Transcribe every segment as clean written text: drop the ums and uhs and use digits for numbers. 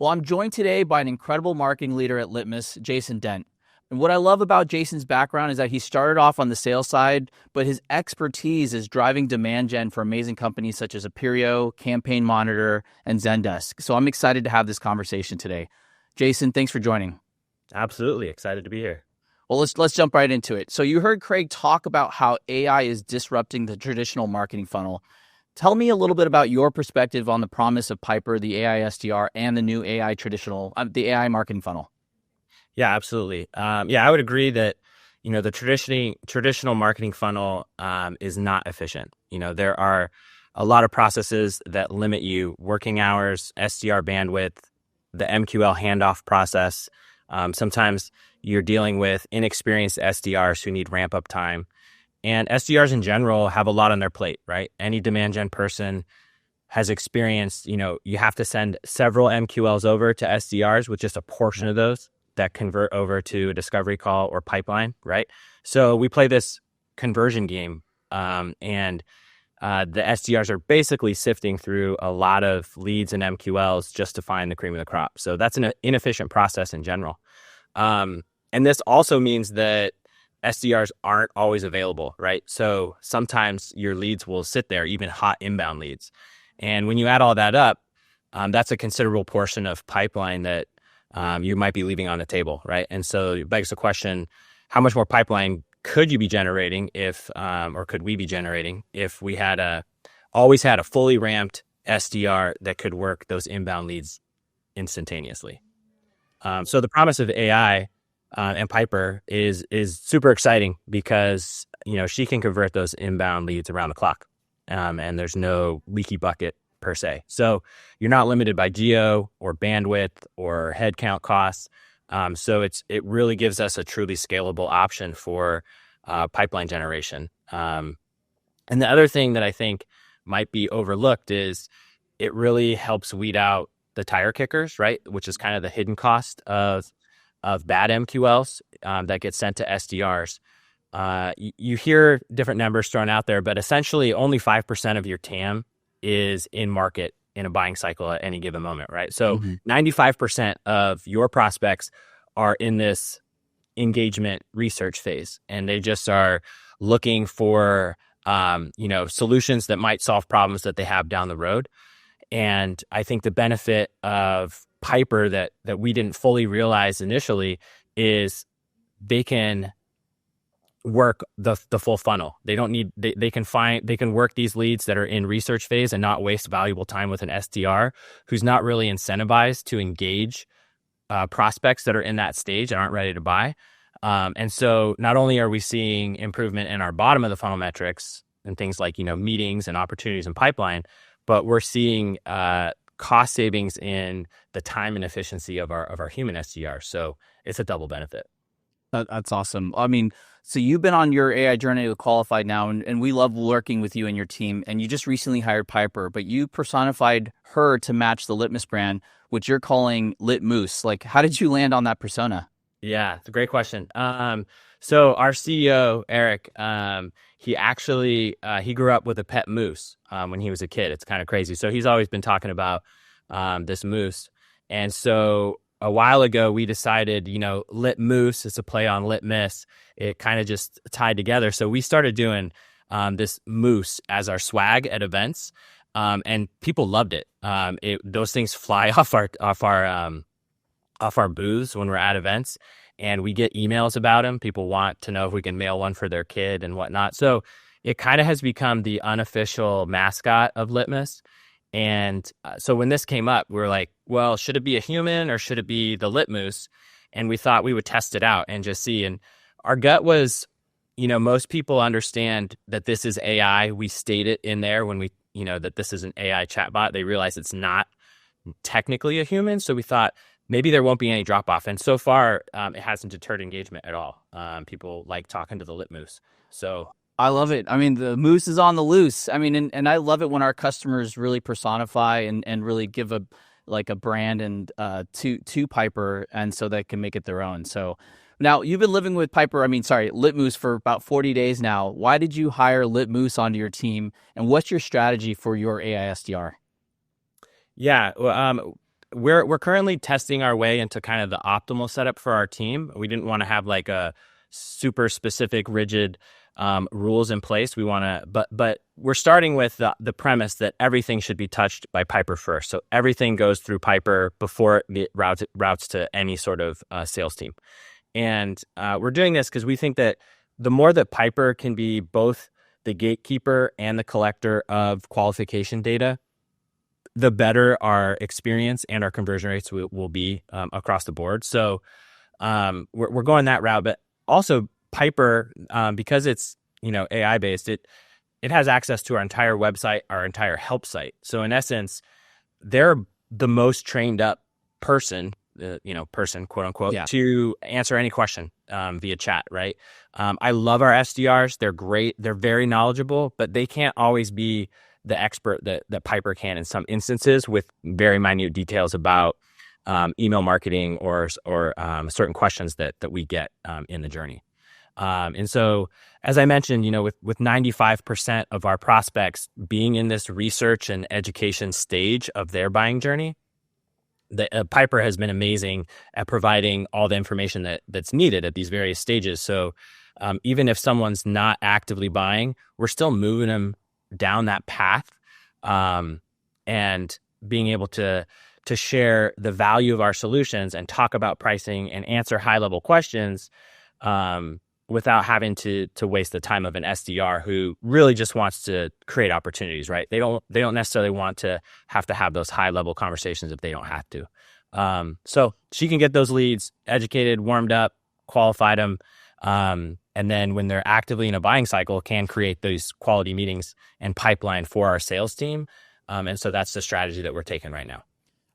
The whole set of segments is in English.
Well, I'm joined today by an incredible marketing leader at Litmus, Jason Dent. And what I love about Jason's background is that he started off on the sales side, but his expertise is driving demand gen for amazing companies such as Aperio, Campaign Monitor, and Zendesk. So I'm excited to have this conversation today. Jason, thanks for joining. Absolutely excited to be here. Well, let's jump right into it. So you heard Craig talk about how AI is disrupting the traditional marketing funnel. Tell me a little bit about your perspective on the promise of Piper, the AI SDR, and the new the AI marketing funnel. Yeah, absolutely. I would agree that the traditional marketing funnel is not efficient. There are a lot of processes that limit you: working hours, SDR bandwidth, the MQL handoff process. Sometimes you're dealing with inexperienced SDRs who need ramp up time. And SDRs in general have a lot on their plate, right? Any demand gen person has experienced, you have to send several MQLs over to SDRs with just a portion of those that convert over to a discovery call or pipeline, right? So we play this conversion game, and the SDRs are basically sifting through a lot of leads and MQLs just to find the cream of the crop. So that's an inefficient process in general. And this also means that SDRs aren't always available, right? So sometimes your leads will sit there, even hot inbound leads. And when you add all that up, that's a considerable portion of pipeline that you might be leaving on the table, right? And so it begs the question, how much more pipeline could you be generating or could we be generating if we always had a fully ramped SDR that could work those inbound leads instantaneously? So the promise of AI and Piper is super exciting because she can convert those inbound leads around the clock, and there's no leaky bucket per se. So you're not limited by geo or bandwidth or headcount costs. So it really gives us a truly scalable option for pipeline generation. And the other thing that I think might be overlooked is it really helps weed out the tire kickers, right? Which is kind of the hidden cost of bad MQLs that get sent to SDRs. You hear different numbers thrown out there, but essentially only 5% of your TAM is in market in a buying cycle at any given moment, right? So 95% of your prospects are in this engagement research phase, and they just are looking for solutions that might solve problems that they have down the road. And I think the benefit of Piper that we didn't fully realize initially is they can work the full funnel. They don't need they can work these leads that are in research phase and not waste valuable time with an SDR who's not really incentivized to engage prospects that are in that stage and aren't ready to buy. And so not only are we seeing improvement in our bottom of the funnel metrics and things like meetings and opportunities and pipeline, but we're seeing cost savings in the time and efficiency of our human SDR. So it's a double benefit. That's awesome. I mean, so you've been on your AI journey to Qualified now, and we love working with you and your team. And you just recently hired Piper, but you personified her to match the Litmus brand, which you're calling Litmus. Like, how did you land on that persona? Yeah, it's a great question. So our CEO, Eric, he actually he grew up with a pet moose when he was a kid. It's kind of crazy. So he's always been talking about this moose. And so a while ago, we decided, Litmus is a play on Litmus. It kind of just tied together. So we started doing this moose as our swag at events, and people loved it. Those things fly off our booths when we're at events, and we get emails about them. People want to know if we can mail one for their kid and whatnot. So it kind of has become the unofficial mascot of Litmus. And so when this came up, we were like, well, should it be a human or should it be the Litmus? And we thought we would test it out and just see. And our gut was, most people understand that this is AI. We state it in there when we, that this is an AI chatbot. They realize it's not technically a human. So we thought maybe there won't be any drop off. And so far, it hasn't deterred engagement at all. People like talking to the Litmus. So I love it. I mean, the moose is on the loose. I mean, and I love it when our customers really personify and really give a brand and to Piper, and so they can make it their own. So now you've been living with Litmus for about 40 days now. Why did you hire Litmus onto your team, and what's your strategy for your AI SDR? Yeah, well, we're currently testing our way into kind of the optimal setup for our team. We didn't want to have like a super specific, rigid rules in place. We want to, but we're starting with the premise that everything should be touched by Piper first. So everything goes through Piper before it routes to any sort of sales team. And we're doing this because we think that the more that Piper can be both the gatekeeper and the collector of qualification data, the better our experience and our conversion rates will be across the board. So we're going that route, but also Piper, because it's AI based, it has access to our entire website, our entire help site. So in essence, they're the most trained up person, quote unquote, Yeah. to answer any question via chat, right? I love our SDRs. They're great. They're very knowledgeable, but they can't always be the expert that Piper can in some instances with very minute details about email marketing or certain questions that we get in the journey. And so, as I mentioned, with 95% of our prospects being in this research and education stage of their buying journey, Piper has been amazing at providing all the information that's needed at these various stages. So even if someone's not actively buying, we're still moving them down that path, and being able to share the value of our solutions and talk about pricing and answer high level questions without having to waste the time of an SDR who really just wants to create opportunities, right? They don't necessarily want to have those high level conversations if they don't have to. So she can get those leads educated, warmed up, qualified them, and then when they're actively in a buying cycle, can create those quality meetings and pipeline for our sales team. And so that's the strategy that we're taking right now.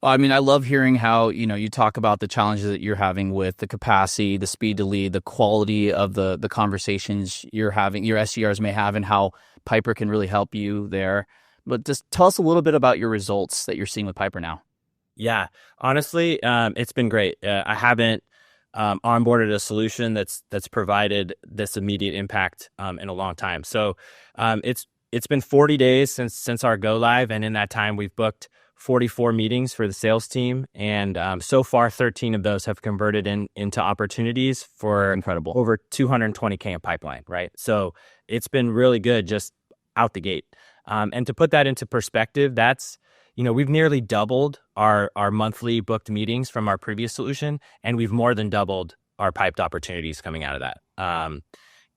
Well, I mean, I love hearing how, you talk about the challenges that you're having with the capacity, the speed to lead, the quality of the conversations you're having, your SDRs may have, and how Piper can really help you there. But just tell us a little bit about your results that you're seeing with Piper now. Yeah, honestly, it's been great. I haven't onboarded a solution that's provided this immediate impact in a long time. So it's been 40 days since our go live, and in that time we've booked 44 meetings for the sales team, and so far 13 of those have converted into opportunities for Incredible. over 220K in pipeline, right? So it's been really good just out the gate. And to put that into perspective, that's we've nearly doubled our monthly booked meetings from our previous solution, and we've more than doubled our piped opportunities coming out of that.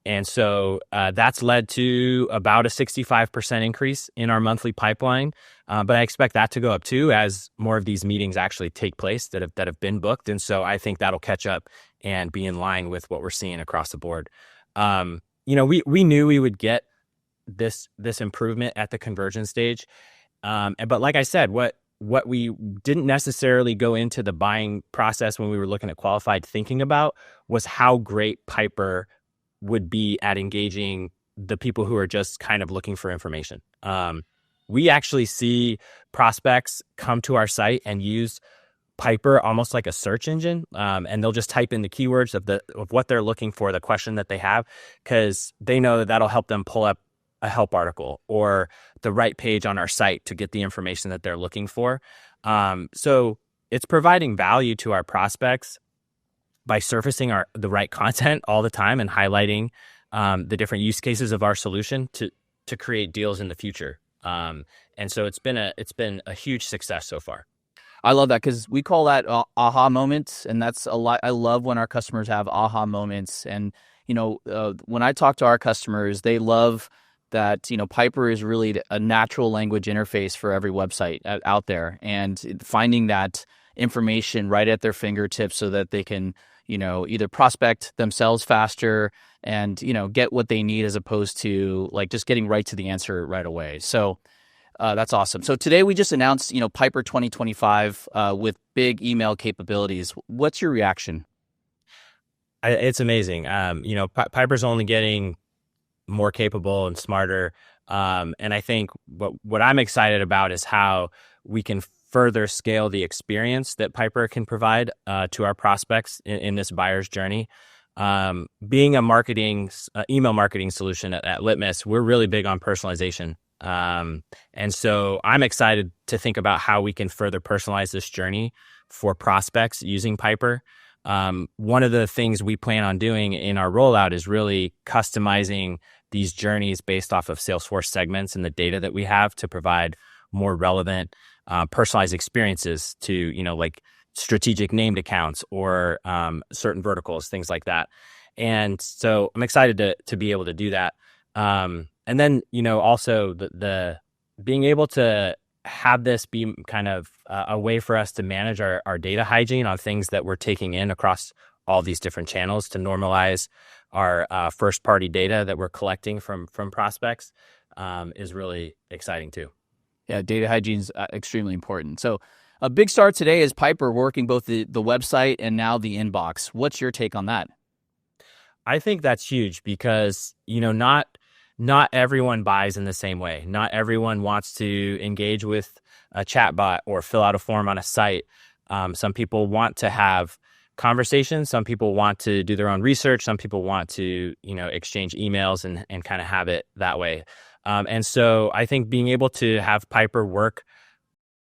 And so that's led to about a 65% increase in our monthly pipeline. But I expect that to go up too as more of these meetings actually take place that have been booked. And so I think that'll catch up and be in line with what we're seeing across the board. We knew we would get this improvement at the conversion stage. But like I said, what we didn't necessarily go into the buying process when we were looking at qualified thinking about was how great Piper would be at engaging the people who are just kind of looking for information. We actually see prospects come to our site and use Piper almost like a search engine, and they'll just type in the keywords of what they're looking for, the question that they have, because they know that that'll help them pull up a help article or the right page on our site to get the information that they're looking for. So it's providing value to our prospects by surfacing the right content all the time and highlighting the different use cases of our solution to create deals in the future. And so it's been a huge success so far. I love that because we call that aha moments, and that's a lot. I love when our customers have aha moments, and when I talk to our customers, they love that Piper is really a natural language interface for every website out there, and finding that information right at their fingertips so that they can either prospect themselves faster and get what they need as opposed to like just getting right to the answer right away. So that's awesome. So today we just announced Piper 2025 with big email capabilities. What's your reaction? It's amazing. Piper's only getting more capable and smarter. And I think what I'm excited about is how we can further scale the experience that Piper can provide to our prospects in this buyer's journey. Being a email marketing solution at Litmus, we're really big on personalization. And so I'm excited to think about how we can further personalize this journey for prospects using Piper. One of the things we plan on doing in our rollout is really customizing these journeys based off of Salesforce segments and the data that we have to provide more relevant, personalized experiences to, like strategic named accounts or certain verticals, things like that. And so I'm excited to be able to do that. And then, also the being able to have this be kind of a way for us to manage our data hygiene on things that we're taking in across all these different channels to normalize our first party data that we're collecting from prospects is really exciting too. Yeah, data hygiene is extremely important. So a big start today is Piper working both the website and now the inbox. What's your take on that? I think that's huge because, not everyone buys in the same way. Not everyone wants to engage with a chatbot or fill out a form on a site. Some people want to have conversations. Some people want to do their own research. Some people want to, exchange emails and kind of have it that way. And so I think being able to have Piper work